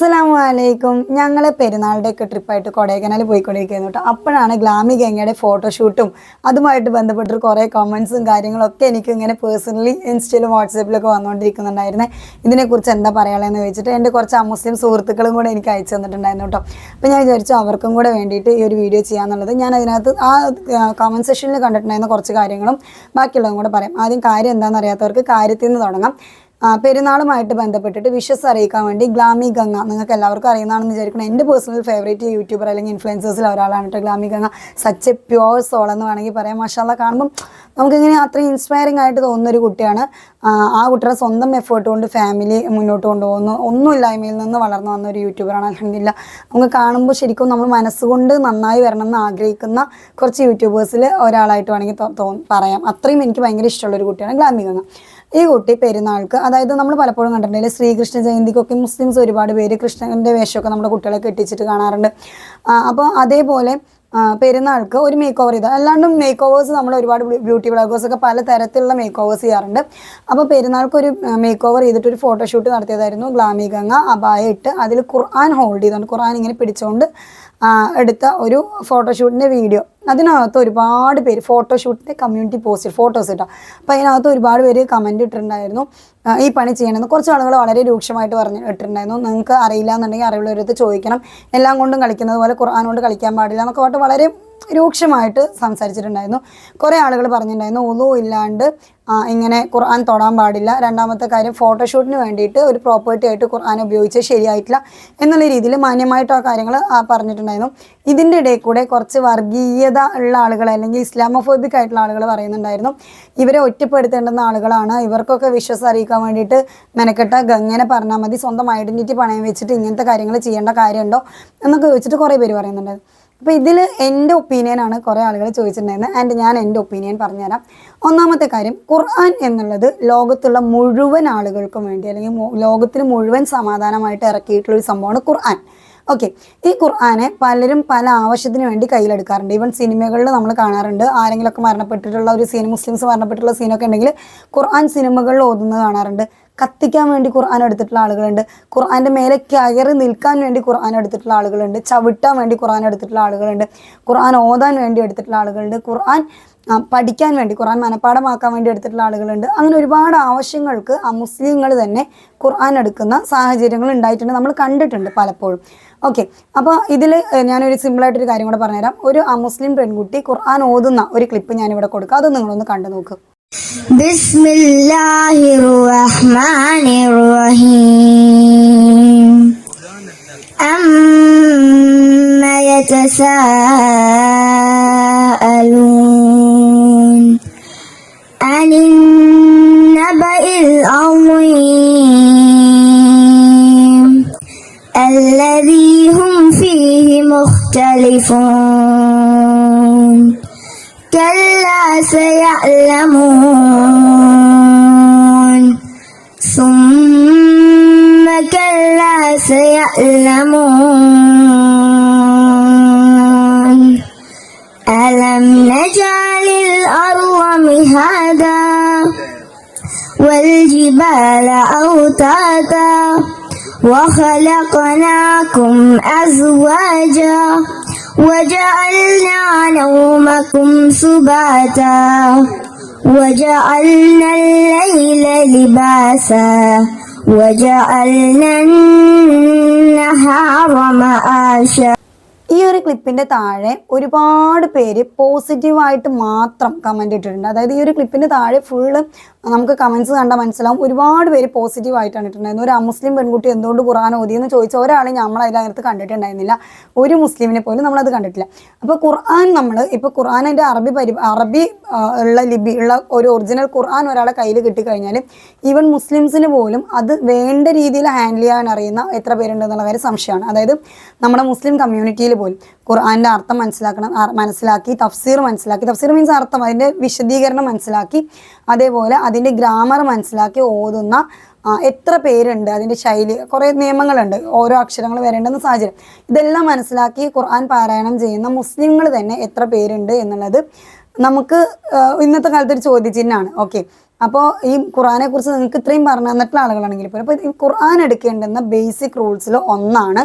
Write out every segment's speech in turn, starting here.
അസ്സലാമലൈക്കും. ഞങ്ങൾ പെരുന്നാളുടെയൊക്കെ ട്രിപ്പായിട്ട് കൊടൈക്കനാൽ പോയിക്കൊണ്ടിരിക്കുന്നു കേട്ടോ. അപ്പോഴാണ് ഗ്ലാമി ഗംഗയുടെ ഫോട്ടോഷൂട്ടും അതുമായിട്ട് ബന്ധപ്പെട്ടൊരു കുറേ കമൻസും കാര്യങ്ങളൊക്കെ എനിക്ക് ഇങ്ങനെ പേഴ്സണലി ഇൻസ്റ്റയിലും വാട്സാപ്പിലൊക്കെ വന്നുകൊണ്ടിരിക്കുന്നുണ്ടായിരുന്നേ. ഇതിനെക്കുറിച്ച് എന്താ പറയാനുള്ളതെന്ന് ചോദിച്ചിട്ട് എൻ്റെ കുറച്ച് മുസ്ലിം സുഹൃത്തുക്കളും കൂടെ എനിക്ക് അയച്ചു തന്നിട്ടുണ്ടായിരുന്നു കേട്ടോ. അപ്പോൾ ഞാൻ വിചാരിച്ചു അവർക്കും കൂടെ വേണ്ടിയിട്ട് ഈ ഒരു വീഡിയോ ചെയ്യാന്നുള്ളത്. ഞാൻ അതിനകത്ത് കമൻറ്റ് സെക്ഷനിൽ കണ്ടിട്ടുണ്ടായിരുന്ന കുറച്ച് കാര്യങ്ങളും ബാക്കിയുള്ളതും കൂടെ പറയാം. ആദ്യം കാര്യം എന്താണെന്ന് അറിയാത്തവർക്ക് കാര്യത്തിൽ നിന്ന് തുടങ്ങാം. പെരുന്നാളുമായിട്ട് ബന്ധപ്പെട്ടിട്ട് വിഷസ് അറിയിക്കാൻ വേണ്ടി ഗ്ലാമി ഗംഗ, നിങ്ങൾക്ക് എല്ലാവർക്കും അറിയുന്നതാണെന്ന് വിചാരിക്കണം. എൻ്റെ പേഴ്സണൽ ഫേവറേറ്റ് യൂട്യൂബർ അല്ലെങ്കിൽ ഇൻഫ്ലുവൻസേഴ്സിൽ ഒരാളാണ് കേട്ടോ Glamy Ganga. Such a pure soul എന്ന് വേണമെങ്കിൽ പറയാം. മാഷാഅല്ലാഹ്, കാണുമ്പം നമുക്കിങ്ങനെ അത്രയും ഇൻസ്പയറിംഗ് ആയിട്ട് തോന്നുന്നൊരു കുട്ടിയാണ്. ആ കുട്ടിയുടെ സ്വന്തം എഫേർട്ട് കൊണ്ട് ഫാമിലി മുന്നോട്ട് കൊണ്ടുപോകുന്നു. ഒന്നുമില്ലായ്മയിൽ നിന്ന് വളർന്നു വന്ന ഒരു യൂട്യൂബറാണ്. അൽഹംദുലില്ലാഹ്, നമുക്ക് കാണുമ്പോൾ ശരിക്കും നമ്മൾ മനസ്സുകൊണ്ട് നന്നായി വരണമെന്ന് ആഗ്രഹിക്കുന്ന കുറച്ച് യൂട്യൂബേഴ്സിൽ ഒരാളായിട്ട് വേണമെങ്കിൽ പറയാം. അത്രയും എനിക്ക് ഭയങ്കര ഇഷ്ടമുള്ളൊരു കുട്ടിയാണ് ഗ്ലാമി ഗംഗ. ഈ കുട്ടി പെരുന്നാൾക്ക്, അതായത് നമ്മൾ പലപ്പോഴും കണ്ടിട്ടുണ്ടെങ്കിൽ ശ്രീകൃഷ്ണ ജയന്തിക്കൊക്കെ മുസ്ലിംസ് ഒരുപാട് പേര് കൃഷ്ണൻ്റെ വേഷമൊക്കെ നമ്മുടെ കുട്ടികളെ കെട്ടിച്ചിട്ട് കാണാറുണ്ട്. അപ്പോൾ അതേപോലെ പെരുന്നാൾക്ക് ഒരു മേക്ക് ഓവർ ചെയ്താൽ, അല്ലാണ്ടും മേക്ക് ഓവേഴ്സ് നമ്മൾ ഒരുപാട് ബ്യൂട്ടി ബ്ലോഗേഴ്സൊക്കെ പല തരത്തിലുള്ള മേക്ക് ഓവേഴ്സ് ചെയ്യാറുണ്ട്. അപ്പോൾ പെരുന്നാൾക്ക് ഒരു മേക്ക് ഓവർ ചെയ്തിട്ട് ഒരു ഫോട്ടോഷൂട്ട് നടത്തിയതായിരുന്നു ഗ്ലാമി ഗംഗ. അബായ ഇട്ട് അതിൽ ഖുർആൻ ഹോൾഡ് ചെയ്തുകൊണ്ട്, ഖുർആൻ ഇങ്ങനെ പിടിച്ചുകൊണ്ട് എടുത്ത ഒരു ഫോട്ടോഷൂട്ടിൻ്റെ വീഡിയോ. അതിനകത്ത് ഒരുപാട് പേര് ഫോട്ടോഷൂട്ടിൻ്റെ കമ്മ്യൂണിറ്റി പോസ്റ്റ് ഫോട്ടോസ് ഇട്ടാൽ, അപ്പോൾ അതിനകത്ത് ഒരുപാട് പേര് കമൻറ്റ് ഇട്ടിട്ടുണ്ടായിരുന്നു ഈ പണി ചെയ്യണമെന്ന്. കുറച്ച് ആളുകൾ വളരെ രൂക്ഷമായിട്ട് ഇട്ടിട്ടുണ്ടായിരുന്നു. നിങ്ങൾക്ക് അറിയില്ല എന്നുണ്ടെങ്കിൽ അറിവുള്ളവരടുത്ത് ചോദിക്കണം, എല്ലാം കൊണ്ടും കളിക്കുന്നത് പോലെ ഖുർആൻ കൊണ്ട് കളിക്കാൻ പാടില്ല എന്നൊക്കെ പറഞ്ഞിട്ട് വളരെ രൂക്ഷമായിട്ട് സംസാരിച്ചിട്ടുണ്ടായിരുന്നു. കുറേ ആളുകൾ പറഞ്ഞിട്ടുണ്ടായിരുന്നു ഉളു ഇല്ലാണ്ട് ഇങ്ങനെ ഖുർആൻ തൊടാൻ പാടില്ല. രണ്ടാമത്തെ കാര്യം, ഫോട്ടോഷൂട്ടിന് വേണ്ടിയിട്ട് ഒരു പ്രോപ്പർട്ടി ആയിട്ട് ഖുർആൻ ഉപയോഗിച്ച് ശരിയായിട്ടില്ല എന്നുള്ള രീതിയിൽ മാന്യമായിട്ട് ആ കാര്യങ്ങൾ പറഞ്ഞിട്ടുണ്ടായിരുന്നു. ഇതിൻ്റെ ഇടയിൽ കൂടെ കുറച്ച് വർഗീയത ഉള്ള ആളുകൾ അല്ലെങ്കിൽ ഇസ്ലാമോഫോബിക് ആയിട്ടുള്ള ആളുകൾ പറയുന്നുണ്ടായിരുന്നു ഇവരെ ഒറ്റപ്പെടുത്തേണ്ടുന്ന ആളുകളാണ്, ഇവർക്കൊക്കെ വിശ്വാസം അറിയിക്കാൻ വേണ്ടിയിട്ട് മെനക്കെട്ട ഗംഗനെ പറഞ്ഞാൽ മതി, സ്വന്തം ഐഡൻറ്റിറ്റി പണയം വെച്ചിട്ട് ഇങ്ങനത്തെ കാര്യങ്ങൾ ചെയ്യേണ്ട കാര്യമുണ്ടോ എന്നൊക്കെ ചോദിച്ചിട്ട് കുറേ പേര് പറയുന്നുണ്ടായിരുന്നു. അപ്പോൾ ഇതിൽ എൻ്റെ ഒപ്പീനിയനാണ് കുറേ ആളുകൾ ചോദിച്ചിട്ടുണ്ടായിരുന്നത്. ആൻഡ് ഞാൻ എൻ്റെ ഒപ്പീനിയൻ പറഞ്ഞുതരാം. ഒന്നാമത്തെ കാര്യം, ഖുർആൻ എന്നുള്ളത് ലോകത്തുള്ള മുഴുവൻ ആളുകൾക്കും വേണ്ടി അല്ലെങ്കിൽ ലോകത്തിന് മുഴുവൻ സമാധാനമായിട്ട് ഇറക്കിയിട്ടുള്ളൊരു സംഭവമാണ് ഖുർആൻ. ഓക്കെ, ഈ ഖുർആനെ പലരും പല ആവശ്യത്തിന് വേണ്ടി കയ്യിലെടുക്കാറുണ്ട്. ഈവൻ സിനിമകളിൽ നമ്മൾ കാണാറുണ്ട്. ആരെങ്കിലുമൊക്കെ മരണപ്പെട്ടിട്ടുള്ള ഒരു സീൻ, മുസ്ലിംസ് മരണപ്പെട്ടിട്ടുള്ള സീനൊക്കെ ഉണ്ടെങ്കിൽ ഖുർആൻ സിനിമകളിൽ ഓതുന്നത് കാണാറുണ്ട്. കത്തിക്കാൻ വേണ്ടി ഖുർആൻ എടുത്തിട്ടുള്ള ആളുകളുണ്ട്. ഖുർആൻ്റെ മേലെ കയറി നിൽക്കാൻ വേണ്ടി ഖുർആൻ എടുത്തിട്ടുള്ള ആളുകളുണ്ട്. ചവിട്ടാൻ വേണ്ടി ഖുർആൻ എടുത്തിട്ടുള്ള ആളുകളുണ്ട്. ഖുർആൻ ഓതാൻ വേണ്ടി എടുത്തിട്ടുള്ള ആളുകളുണ്ട്. ഖുർആൻ പഠിക്കാൻ വേണ്ടി, ഖുർആൻ മനഃപ്പാഠമാക്കാൻ വേണ്ടി എടുത്തിട്ടുള്ള ആളുകളുണ്ട്. അങ്ങനെ ഒരുപാട് ആവശ്യങ്ങൾക്ക് മുസ്ലിങ്ങൾ തന്നെ ഖുർആൻ എടുക്കുന്ന സാഹചര്യങ്ങൾ ഉണ്ടായിട്ടുണ്ട്, നമ്മൾ കണ്ടിട്ടുണ്ട് പലപ്പോഴും. ഓക്കെ, അപ്പോൾ ഇതിൽ ഞാനൊരു സിമ്പിളായിട്ടൊരു കാര്യം കൂടെ പറഞ്ഞുതരാം. ഒരു അമുസ്ലിം പെൺകുട്ടി ഖുർആൻ ഓതുന്ന ഒരു ക്ലിപ്പ് ഞാനിവിടെ കൊടുക്കാം. അത് നിങ്ങളൊന്ന് കണ്ടു നോക്കുക. ബിസ്മില്ലാഹിർ റഹ്മാനിർ റഹീം. അമ്മ യതസാഅലൂൻ അനിൻ നബഇൽ അളീം الذي هم فيه مختلفون كلا سيعلمون ثم كلا سيعلمون ألم نجعل الأرض مهادا والجبال أوتادا وخلقناكم أزواجا وجعلنا نومكم سباتا وجعلنا الليل لباسا وجعلنا النهار معاشا. ഈ ഒരു ക്ലിപ്പിൻ്റെ താഴെ ഒരുപാട് പേര് പോസിറ്റീവായിട്ട് മാത്രം കമൻറ്റ് ഇട്ടിട്ടുണ്ട്. അതായത് ഈ ഒരു ക്ലിപ്പിൻ്റെ താഴെ ഫുള്ള് നമുക്ക് കമൻസ് കണ്ടാൽ മനസ്സിലാവും. ഒരുപാട് പേര് പോസിറ്റീവായിട്ടാണ് ഇട്ടിട്ടുണ്ടായിരുന്നത്. ഒരു അമുസ്ലിം പെൺകുട്ടി എന്തുകൊണ്ട് ഖുർആൻ ഓതിയെന്ന് ചോദിച്ച ഒരാളെ നമ്മൾ അതിനകത്ത് കണ്ടിട്ടുണ്ടായിരുന്നില്ല. ഒരു മുസ്ലിമിനെ പോലും നമ്മളത് കണ്ടിട്ടില്ല. അപ്പോൾ ഖുർആൻ ഇപ്പോൾ ഖുർആനിൻ്റെ അറബി ഉള്ള ലിപി ഉള്ള ഒരു ഒറിജിനൽ ഖുർആൻ ഒരാളെ കയ്യിൽ കിട്ടിക്കഴിഞ്ഞാൽ ഈവൻ മുസ്ലിംസിന് പോലും അത് വേണ്ട രീതിയിൽ ഹാൻഡിൽ ചെയ്യാൻ അറിയുന്ന എത്ര പേരുണ്ടെന്നുള്ള കാര്യം സംശയമാണ്. അതായത് നമ്മുടെ മുസ്ലിം കമ്മ്യൂണിറ്റിയിൽ പോലും ഖുർആൻ്റെ അർത്ഥം മനസ്സിലാക്കി തഫ്സീർ മീൻസ് അർത്ഥം, അതിൻ്റെ വിശദീകരണം മനസ്സിലാക്കി, അതേപോലെ അതിൻ്റെ ഗ്രാമർ മനസ്സിലാക്കി ഓതുന്ന എത്ര പേരുണ്ട്, അതിൻ്റെ ശൈലി, കുറേ നിയമങ്ങളുണ്ട്, ഓരോ അക്ഷരങ്ങൾ വരേണ്ടുന്ന സാഹചര്യം, ഇതെല്ലാം മനസ്സിലാക്കി ഖുർആൻ പാരായണം ചെയ്യുന്ന മുസ്ലിങ്ങൾ തന്നെ എത്ര പേരുണ്ട് എന്നുള്ളത് നമുക്ക് ഇന്നത്തെ കാലത്ത് ഒരു ചോദ്യചിഹ്നമാണ്. ഓക്കെ, അപ്പോൾ ഈ ഖുർആനെ കുറിച്ച് നിങ്ങൾക്ക് ഇത്രയും പറഞ്ഞു തന്നിട്ടുള്ള ആളുകളാണെങ്കിൽ പോലും അപ്പോൾ ഈ ഖുർആൻ എടുക്കേണ്ടുന്ന ബേസിക് റൂൾസിൽ ഒന്നാണ്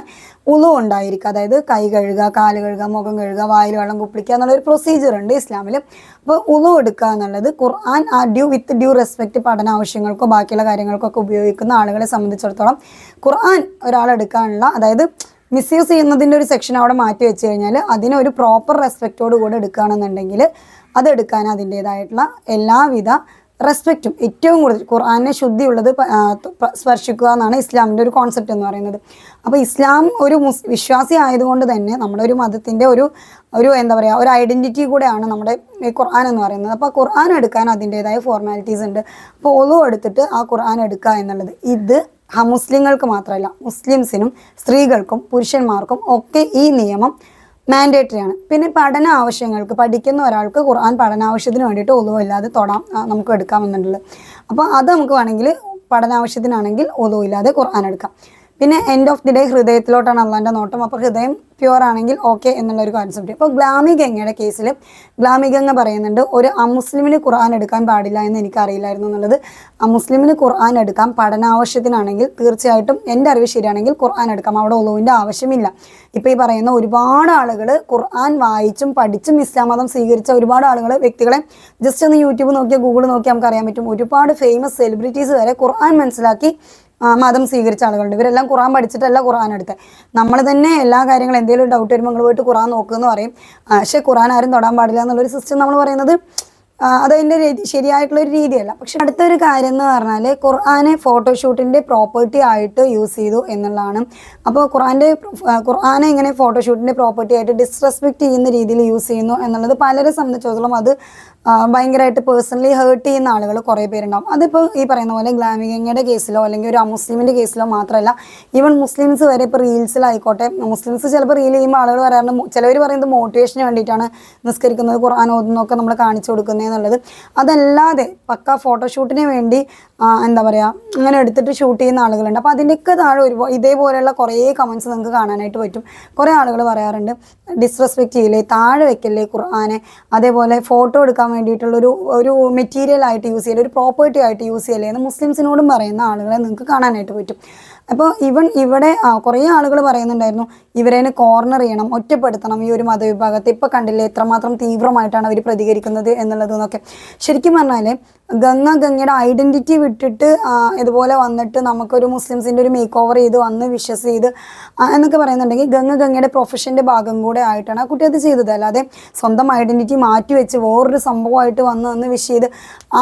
ഉളു ഉണ്ടായിരിക്കുക. അതായത് കൈ കഴുകുക, കാല് കഴുകുക, മുഖം കഴുകുക, വായിൽ വെള്ളം കുപ്പിക്കുക എന്നുള്ളൊരു പ്രൊസീജിയർ ഉണ്ട് ഇസ്ലാമിൽ. അപ്പോൾ ഉളു എടുക്കുക എന്നുള്ളത് ഖുർആൻ വിത്ത് ഡ്യൂ റെസ്പെക്റ്റ് പഠന ആവശ്യങ്ങൾക്കോ ബാക്കിയുള്ള കാര്യങ്ങൾക്കൊക്കെ ഉപയോഗിക്കുന്ന ആളുകളെ സംബന്ധിച്ചിടത്തോളം ഖുർആൻ ഒരാളെടുക്കാനുള്ള, അതായത് മിസ്യൂസ് ചെയ്യുന്നതിൻ്റെ ഒരു സെക്ഷൻ അവിടെ മാറ്റി വെച്ച് കഴിഞ്ഞാൽ അതിനൊരു പ്രോപ്പർ റെസ്പെക്റ്റോട് കൂടെ എടുക്കുകയാണെന്നുണ്ടെങ്കിൽ അതെടുക്കാൻ അതിൻ്റേതായിട്ടുള്ള എല്ലാവിധ റെസ്പെക്റ്റും ഏറ്റവും കൂടുതൽ ഖുർആനെ ശുദ്ധിയുള്ളത് സ്പർശിക്കുക എന്നാണ് ഇസ്ലാമിൻ്റെ ഒരു കോൺസെപ്റ്റ് എന്ന് പറയുന്നത്. അപ്പോൾ ഇസ്ലാം ഒരു വിശ്വാസി ആയതുകൊണ്ട് തന്നെ നമ്മുടെ ഒരു മതത്തിൻ്റെ ഒരു എന്താ പറയുക ഒരു ഐഡൻറ്റിറ്റി കൂടെയാണ് നമ്മുടെ ഈ ഖുർആൻ എന്ന് പറയുന്നത്. അപ്പോൾ ഖുർആൻ എടുക്കാൻ അതിൻ്റേതായ ഫോർമാലിറ്റീസ് ഉണ്ട്. അപ്പോൾ ഒളു എടുത്തിട്ട് ആ ഖുർആൻ എടുക്കുക എന്നുള്ളത് ഇത് മുസ്ലിങ്ങൾക്ക് മാത്രമല്ല, മുസ്ലിംസിനും സ്ത്രീകൾക്കും പുരുഷന്മാർക്കും ഒക്കെ ഈ നിയമം മാൻഡേറ്ററി ആണ്. പിന്നെ പഠന ആവശ്യങ്ങൾക്ക് പഠിക്കുന്ന ഒരാൾക്ക് ഖുർആൻ പഠനാവശ്യത്തിന് വേണ്ടിയിട്ട് ഒളു ഇല്ലാതെ തൊടാം, നമുക്ക് എടുക്കാമെന്നുള്ളത്. അപ്പോൾ അത് നമുക്ക് വേണമെങ്കിൽ പഠനാവശ്യത്തിനാണെങ്കിൽ ഒളു ഇല്ലാതെ ഖുർആൻ എടുക്കാം. പിന്നെ എൻഡ് ഓഫ് ദി ഡേ ഹൃദയത്തിലോട്ടാണ് അള്ളാൻ്റെ നോട്ടം. അപ്പോൾ ഹൃദയം പ്യുവർ ആണെങ്കിൽ ഓക്കെ എന്നുള്ളൊരു കോൺസെപ്റ്റ്. ഇപ്പോൾ ഗ്ലാമി ഗംഗയുടെ കേസിൽ ഗ്ലാമി ഗംഗ പറയുന്നുണ്ട് ഒരു അമുസ്ലിമിന് ഖുർആൻ എടുക്കാൻ പാടില്ല എന്ന് എനിക്കറിയില്ലായിരുന്നു എന്നുള്ളത്. അമുസ്ലിമിന് ഖുർആൻ എടുക്കാം പഠനാവശ്യത്തിനാണെങ്കിൽ തീർച്ചയായിട്ടും എൻ്റെ അറിവ് ശരിയാണെങ്കിൽ ഖുർആൻ എടുക്കാം, അവിടെ ഒളുവിൻ്റെ ആവശ്യമില്ല. ഇപ്പോൾ ഈ പറയുന്ന ഒരുപാട് ആളുകൾ ഖുർആൻ വായിച്ചും പഠിച്ചും ഇസ്ലാം മതം സ്വീകരിച്ച ഒരുപാട് ആളുകൾ വ്യക്തികളെ ജസ്റ്റ് ഒന്ന് യൂട്യൂബ് നോക്കിയാൽ ഗൂഗിൾ നോക്കിയാൽ നമുക്ക് അറിയാൻ പറ്റും. ഒരുപാട് ഫേമസ് സെലിബ്രിറ്റീസ് വരെ ഖുർആൻ മനസ്സിലാക്കി മതം സ്വീകരിച്ച ആളുകളുണ്ട്. ഇവരെല്ലാം ഖുർആൻ പഠിച്ചിട്ടല്ല ഖുർആൻ എടുത്തത്. നമ്മൾ തന്നെ എല്ലാ കാര്യങ്ങളും എന്തെങ്കിലും ഡൗട്ട് വരുമ്പോൾ നിങ്ങൾ പോയിട്ട് ഖുർആൻ നോക്കുമെന്ന് പറയും. പക്ഷേ ഖുർആൻ ആരും തൊടാൻ പാടില്ല എന്നുള്ളൊരു സിസ്റ്റം നമ്മൾ പറയുന്നത് അതതിൻ്റെ ശരിയായിട്ടുള്ളൊരു രീതിയല്ല. പക്ഷെ അടുത്തൊരു കാര്യം എന്ന് പറഞ്ഞാൽ ഖുർആനെ ഫോട്ടോഷൂട്ടിൻ്റെ പ്രോപ്പർട്ടി ആയിട്ട് യൂസ് ചെയ്തു എന്നുള്ളതാണ്. അപ്പോൾ ഖുർആനെ ഇങ്ങനെ ഫോട്ടോഷൂട്ടിൻ്റെ പ്രോപ്പർട്ടി ആയിട്ട് ഡിസ്റെസ്പെക്റ്റ് ചെയ്യുന്ന രീതിയിൽ യൂസ് ചെയ്യുന്നു എന്നുള്ളത് പലരെ സംബന്ധിച്ചിടത്തോളം അത് ഭയങ്കരമായിട്ട് പേഴ്സണലി ഹേർട്ട് ചെയ്യുന്ന ആളുകൾ കുറേ പേരുണ്ടാവും. അതിപ്പോൾ ഈ പറയുന്ന പോലെ ഗ്ലാമി ഗംഗയുടെ കേസിലോ അല്ലെങ്കിൽ ഒരു അമുസ്ലിമിൻ്റെ കേസിലോ മാത്രമല്ല, ഈവൻ മുസ്ലിംസ് വരെ ഇപ്പോൾ റീൽസിലായിക്കോട്ടെ, മുസ്ലിംസ് ചിലപ്പോൾ റീൽ ചെയ്യുമ്പോൾ ആളുകൾ പറയാറുണ്ട്, ചിലവർ പറയുന്നത് മോട്ടിവേഷന് വേണ്ടിയിട്ടാണ് നിസ്കരിക്കുന്നത് ഖുർആൻ ഓതുന്നതൊക്കെ നമ്മൾ കാണിച്ചു കൊടുക്കുന്നത് എന്നുള്ളത്. അതല്ലാതെ പക്ക ഫോട്ടോഷൂട്ടിന് വേണ്ടി എന്താ പറയുക അങ്ങനെ എടുത്തിട്ട് ഷൂട്ട് ചെയ്യുന്ന ആളുകളുണ്ട്. അപ്പോൾ അതിൻ്റെയൊക്കെ താഴെ ഇതേപോലെയുള്ള കുറേ കമൻറ്റ്സ് നിങ്ങൾക്ക് കാണാനായിട്ട് പറ്റും. കുറേ ആളുകൾ പറയാറുണ്ട് ഡിസ്റെസ്പെക്റ്റ് ചെയ്യില്ലേ, താഴെ വെക്കല്ലേ ഖുർആനെ, അതേപോലെ ഫോട്ടോ എടുക്കാൻ വേണ്ടിയിട്ടുള്ളൊരു മെറ്റീരിയൽ ആയിട്ട് യൂസ് ചെയ്യല്ലേ, ഒരു പ്രോപ്പർട്ടി ആയിട്ട് യൂസ് ചെയ്യല്ലേ എന്ന് മുസ്ലിംസിനോടും പറയുന്ന ആളുകളെ നിങ്ങൾക്ക് കാണാനായിട്ട് പറ്റും. അപ്പോൾ ഇവിടെ കുറേ ആളുകൾ പറയുന്നുണ്ടായിരുന്നു ഇവരേനെ കോർണർ ചെയ്യണം, ഒറ്റപ്പെടുത്തണം ഈ ഒരു മതവിഭാഗത്തെ. ഇപ്പോൾ കണ്ടില്ലേ എത്രമാത്രം തീവ്രമായിട്ടാണ് അവർ പ്രതികരിക്കുന്നത് എന്നുള്ളതെന്നൊക്കെ. ശരിക്കും പറഞ്ഞാൽ ഗംഗയുടെ ഐഡൻറ്റിറ്റി വിട്ടിട്ട് ഇതുപോലെ വന്നിട്ട് നമുക്കൊരു മുസ്ലിംസിൻ്റെ ഒരു മേക്ക് ഓവർ ചെയ്ത് വന്ന് വിഷസ് ചെയ്ത് എന്നൊക്കെ പറയുന്നുണ്ടെങ്കിൽ ഗംഗയുടെ പ്രൊഫഷൻ്റെ ഭാഗം കൂടെ ആയിട്ടാണ് ആ കുട്ടി അത് ചെയ്തത്. അല്ലാതെ സ്വന്തം ഐഡൻറ്റിറ്റി മാറ്റി വെച്ച് വേറൊരു സംഭവമായിട്ട് വന്ന് വിഷ് ചെയ്ത്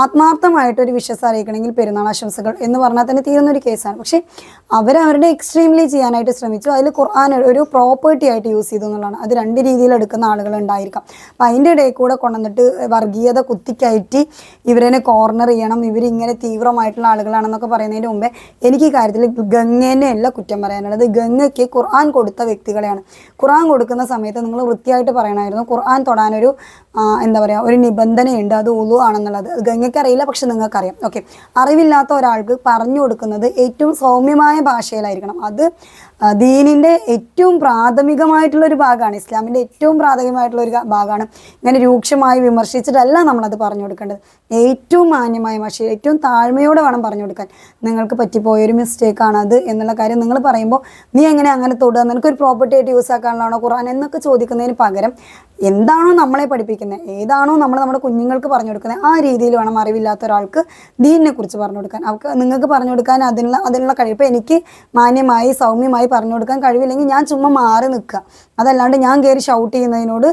ആത്മാർത്ഥമായിട്ടൊരു വിഷസ് അറിയിക്കണമെങ്കിൽ പെരുന്നാൾ ആശംസകൾ എന്ന് പറഞ്ഞാൽ തന്നെ തീരുന്നൊരു കേസാണ്. പക്ഷേ അവരവരുടെ എക്സ്ട്രീംലി ചെയ്യാനായിട്ട് ശ്രമിച്ചു. അതിൽ ഖുർആൻ ഒരു പ്രോപ്പർട്ടി ആയിട്ട് യൂസ് ചെയ്തു എന്നുള്ളതാണ്. അത് രണ്ട് രീതിയിൽ എടുക്കുന്ന ആളുകൾ ഉണ്ടായിരിക്കാം. അപ്പം അതിൻ്റെ ഇടയിൽ കൂടെ കൊണ്ടുവന്നിട്ട് വർഗീയത കുത്തിക്കയറ്റി ഇവരെ കോർണർ ചെയ്യണം, ഇവരിങ്ങനെ തീവ്രമായിട്ടുള്ള ആളുകളാണെന്നൊക്കെ പറയുന്നതിന് മുമ്പേ എനിക്ക് ഈ കാര്യത്തിൽ ഗംഗേനെ അല്ല കുറ്റം പറയാനുള്ളത്. ഗംഗയ്ക്ക് ഖുർആൻ കൊടുത്ത വ്യക്തികളെയാണ്. ഖുർആൻ കൊടുക്കുന്ന സമയത്ത് നിങ്ങൾ വൃത്തിയായിട്ട് പറയണമായിരുന്നു ഖുർആൻ തൊടാനൊരു എന്താ പറയുക ഒരു നിബന്ധനയുണ്ട്, അത് ഉളു ആണെന്നുള്ളത്. ഗംഗയ്ക്ക് അറിയില്ല, പക്ഷെ നിങ്ങൾക്കറിയാം. ഓക്കെ, അറിവില്ലാത്ത ഒരാൾക്ക് പറഞ്ഞു കൊടുക്കുന്നത് ഏറ്റവും സൗമ്യമായ ഭാഷയിലായിരിക്കണം. അത് ദീനിൻ്റെ ഏറ്റവും പ്രാഥമികമായിട്ടുള്ളൊരു ഭാഗമാണ്, ഇസ്ലാമിൻ്റെ ഏറ്റവും പ്രാഥമികമായിട്ടുള്ളൊരു ഭാഗമാണ്. ഇങ്ങനെ രൂക്ഷമായി വിമർശിച്ചിട്ടല്ല നമ്മളത് പറഞ്ഞു കൊടുക്കേണ്ടത്. ഏറ്റവും മാന്യമായ ഭാഷയിൽ ഏറ്റവും താഴ്മയോടെ വേണം പറഞ്ഞു കൊടുക്കാൻ. നിങ്ങൾക്ക് പറ്റിപ്പോയൊരു മിസ്റ്റേക്കാണ് അത് എന്നുള്ള കാര്യം നിങ്ങൾ പറയുമ്പോൾ നീ എങ്ങനെ അങ്ങനെ തൊടുക, നിനക്കൊരു പ്രോപ്പർട്ടി ആയിട്ട് യൂസ് ആക്കാനുള്ളതാണോ ഖുർആൻ എന്നൊക്കെ ചോദിക്കുന്നതിന് പകരം എന്താണോ നമ്മളെ പഠിപ്പിക്കുന്നത്, ഏതാണോ നമ്മുടെ കുഞ്ഞുങ്ങൾക്ക് പറഞ്ഞു കൊടുക്കുന്നത്, ആ രീതിയിൽ വേണം അറിവില്ലാത്ത ഒരാൾക്ക് ദീനിനെ കുറിച്ച് പറഞ്ഞു കൊടുക്കാൻ. നിങ്ങൾക്ക് പറഞ്ഞു കൊടുക്കാൻ അതിനുള്ള കഴിവ്. ഇപ്പോൾ എനിക്ക് മാന്യമായി സൗമ്യമായി പറഞ്ഞു കൊടുക്കാൻ കഴിവില്ലെങ്കിൽ ഞാൻ ചുമ്മാ മാറി നിൽക്കുക. അതല്ലാണ്ട് ഞാൻ കയറി ഷൗട്ട് ചെയ്യുന്നതിനോട്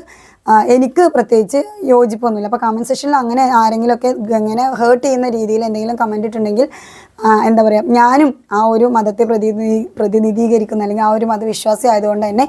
എനിക്ക് പ്രത്യേകിച്ച് യോജിപ്പൊന്നുമില്ല. അപ്പോൾ കമൻറ്റ് സെക്ഷനിൽ അങ്ങനെ ആരെങ്കിലുമൊക്കെ ഇങ്ങനെ ഹേർട്ട് ചെയ്യുന്ന രീതിയിൽ എന്തെങ്കിലും കമൻറ്റ് ഇട്ടുണ്ടെങ്കിൽ എന്താ പറയുക, ഞാനും ആ ഒരു മതത്തെ പ്രതിനിധീകരിക്കുന്ന അല്ലെങ്കിൽ ആ ഒരു മതവിശ്വാസി ആയതുകൊണ്ട് തന്നെ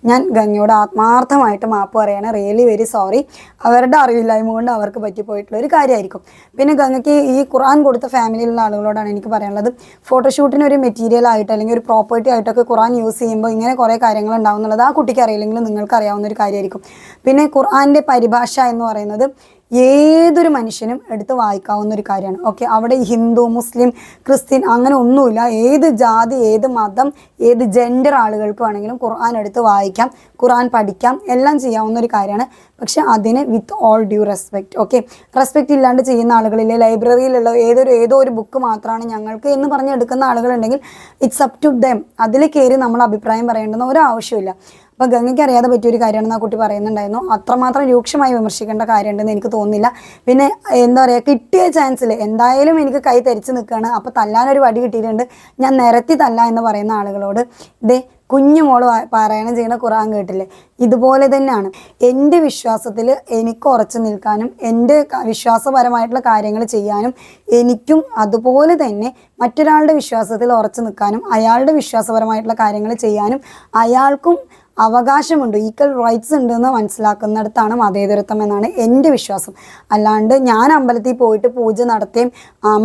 ഞാൻ ഗംഗയോട് ആത്മാർത്ഥമായിട്ട് മാപ്പ് പറയാണ്. Really very sorry. അവരുടെ അറിവില്ലായ്മ കൊണ്ട് അവർക്ക് പറ്റിപ്പോയിട്ടുള്ളൊരു കാര്യമായിരിക്കും. പിന്നെ ഗംഗയ്ക്ക് ഈ ഖുർആൻ കൊടുത്ത ഫാമിലിയിലുള്ള ആളുകളോടാണ് എനിക്ക് പറയാനുള്ളത്, ഫോട്ടോഷൂട്ടിന് ഒരു മെറ്റീരിയൽ ആയിട്ട് അല്ലെങ്കിൽ ഒരു പ്രോപ്പർട്ടി ആയിട്ടൊക്കെ ഖുർആൻ യൂസ് ചെയ്യുമ്പോൾ ഇങ്ങനെ കുറേ കാര്യങ്ങൾ ഉണ്ടാവും എന്നുള്ളത് ആ കുട്ടിക്ക് അറിയില്ലെങ്കിലും നിങ്ങൾക്ക് അറിയാവുന്ന ഒരു കാര്യമായിരിക്കും. പിന്നെ ഖുർആൻ്റെ പരിഭാഷ എന്ന് പറയുന്നത് ഏതൊരു മനുഷ്യനും എടുത്ത് വായിക്കാവുന്ന ഒരു കാര്യമാണ്. ഓക്കെ, അവിടെ ഹിന്ദു, മുസ്ലിം, ക്രിസ്ത്യൻ അങ്ങനെ ഒന്നുമില്ല. ഏത് ജാതി, ഏത് മതം, ഏത് ജെൻഡർ ആളുകൾക്ക് വേണമെങ്കിലും ഖുർആൻ എടുത്ത് വായിക്കാം, ഖുർആൻ പഠിക്കാം, എല്ലാം ചെയ്യാവുന്ന ഒരു കാര്യമാണ്. പക്ഷെ അതിന് with all due respect. Okay, respect ഇല്ലാണ്ട് ചെയ്യുന്ന ആളുകളില്ലേ, ലൈബ്രറിയിലുള്ള ഏതോ ഒരു ബുക്ക് മാത്രമാണ് ഞങ്ങൾക്ക് എന്ന് പറഞ്ഞ് എടുക്കുന്ന ആളുകളുണ്ടെങ്കിൽ ഇറ്റ്സ് അപ് ടു ദം. അതിൽ കയറി നമ്മൾ അഭിപ്രായം പറയേണ്ടെന്ന് ഒരാവശ്യമില്ല. അപ്പോൾ ഗംഗയ്ക്ക് അറിയാതെ പറ്റിയൊരു കാര്യമാണെന്ന് ആ കുട്ടി പറയുന്നുണ്ടായിരുന്നു. അത്രമാത്രം രൂക്ഷമായി വിമർശിക്കേണ്ട കാര്യമുണ്ടെന്ന് എനിക്ക് തോന്നുന്നില്ല. പിന്നെ എന്താ പറയുക, കിട്ടിയ ചാൻസിൽ എന്തായാലും എനിക്ക് കൈ തരിച്ച് നിൽക്കുകയാണ്, അപ്പോൾ തല്ലാനൊരു വടി കിട്ടിയിട്ടുണ്ട്, ഞാൻ നിരത്തി തല്ല എന്ന് പറയുന്ന ആളുകളോട് ദേ കുഞ്ഞു മോള് പാരായണം ചെയ്യുന്ന ഖുർആൻ കേട്ടില്ലേ, ഇതുപോലെ തന്നെയാണ് എൻ്റെ വിശ്വാസത്തിൽ എനിക്ക് ഉറച്ചു നിൽക്കാനും എൻ്റെ വിശ്വാസപരമായിട്ടുള്ള കാര്യങ്ങൾ ചെയ്യാനും എനിക്കും അതുപോലെ തന്നെ മറ്റൊരാളുടെ വിശ്വാസത്തിൽ ഉറച്ചു നിൽക്കാനും അയാളുടെ വിശ്വാസപരമായിട്ടുള്ള കാര്യങ്ങൾ ചെയ്യാനും അയാൾക്കും അവകാശമുണ്ട്, ഈക്വൽ റൈറ്റ്സ് ഉണ്ടെന്ന് മനസ്സിലാക്കുന്നിടത്താണ് മതേതരത്വം എന്നാണ് എൻ്റെ വിശ്വാസം. അല്ലാണ്ട് ഞാൻ അമ്പലത്തിൽ പോയിട്ട് പൂജ നടത്തുകയും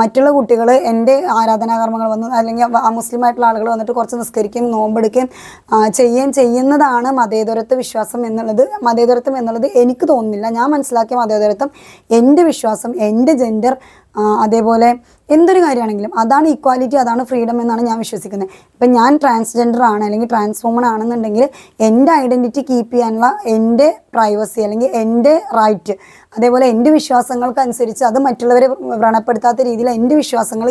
മറ്റുള്ള കുട്ടികൾ എൻ്റെ ആരാധനാകർമ്മങ്ങൾ വന്ന് അല്ലെങ്കിൽ മുസ്ലിമായിട്ടുള്ള ആളുകൾ വന്നിട്ട് കുറച്ച് നിസ്കരിക്കുകയും നോമ്പെടുക്കുകയും ചെയ്യുന്നതാണ് മതേതരത്വം എന്നുള്ളത് എനിക്ക് തോന്നുന്നില്ല. ഞാൻ മനസ്സിലാക്കിയ മതേതരത്വം എൻ്റെ വിശ്വാസം, എൻ്റെ ജെൻഡർ, അതേപോലെ എന്തൊരു കാര്യമാണെങ്കിലും അതാണ് ഈക്വാലിറ്റി, അതാണ് ഫ്രീഡം എന്നാണ് ഞാൻ വിശ്വസിക്കുന്നത്. ഇപ്പം ഞാൻ ട്രാൻസ്ജെൻഡർ ആണ് അല്ലെങ്കിൽ ട്രാൻസ്ഫോമൺ ആണെന്നുണ്ടെങ്കിൽ എൻ്റെ ഐഡൻറ്റിറ്റി കീപ്പ് ചെയ്യാനുള്ള എൻ്റെ പ്രൈവസി അല്ലെങ്കിൽ എൻ്റെ റൈറ്റ്, അതേപോലെ എൻ്റെ വിശ്വാസങ്ങൾക്കനുസരിച്ച് അത് മറ്റുള്ളവരെ വ്രണപ്പെടുത്താത്ത രീതിയിൽ എൻ്റെ വിശ്വാസങ്ങൾ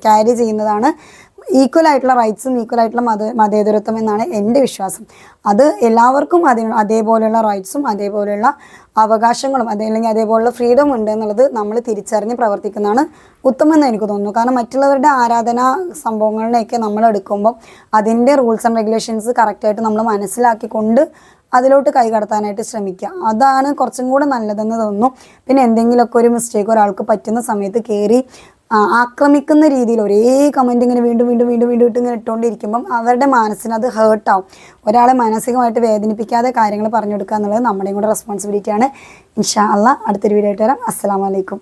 ക്യാരി ചെയ്യുന്നതാണ് ഈക്വൽ ആയിട്ടുള്ള റൈറ്റ്സും ഈക്വൽ ആയിട്ടുള്ള മതേതരത്വം എന്നാണ് എൻ്റെ വിശ്വാസം. അത് എല്ലാവർക്കും അതേപോലെയുള്ള റൈറ്റ്സും അതേപോലെയുള്ള അവകാശങ്ങളും അല്ലെങ്കിൽ അതേപോലെയുള്ള ഫ്രീഡം ഉണ്ട് എന്നുള്ളത് നമ്മൾ തിരിച്ചറിഞ്ഞ് പ്രവർത്തിക്കുന്നതാണ് ഉത്തമം എന്ന് എനിക്ക് തോന്നുന്നു. കാരണം മറ്റുള്ളവരുടെ ആരാധനാ സംഭവങ്ങളിനെയൊക്കെ നമ്മൾ എടുക്കുമ്പോൾ അതിൻ്റെ റൂൾസ് ആൻഡ് റെഗുലേഷൻസ് കറക്റ്റായിട്ട് നമ്മൾ മനസ്സിലാക്കിക്കൊണ്ട് അതിലോട്ട് കൈ കടത്താനായിട്ട് ശ്രമിക്കുക. അതാണ് കുറച്ചും കൂടെ നല്ലതെന്ന് തോന്നുന്നു. പിന്നെ എന്തെങ്കിലുമൊക്കെ ഒരു മിസ്റ്റേക്ക് ഒരാൾക്ക് പറ്റുന്ന സമയത്ത് കയറി ആക്രമിക്കുന്ന രീതിയിൽ ഒരേ കമൻറ്റ് ഇങ്ങനെ വീണ്ടും ഇങ്ങനെ ഇട്ടുകൊണ്ടിരിക്കുമ്പം അവരുടെ മനസ്സിന് അത് ഹേർട്ടാവും. ഒരാളെ മാനസികമായിട്ട് വേദനിപ്പിക്കാതെ കാര്യങ്ങൾ പറഞ്ഞു കൊടുക്കുക എന്നുള്ളത് നമ്മുടെയും കൂടെ റെസ്പോൺസിബിലിറ്റിയാണ്. ഇൻഷാ അള്ളാ അടുത്തൊരു വീഡിയോ ആയിട്ട് വരാം. അസ്സലാമു അലൈക്കും.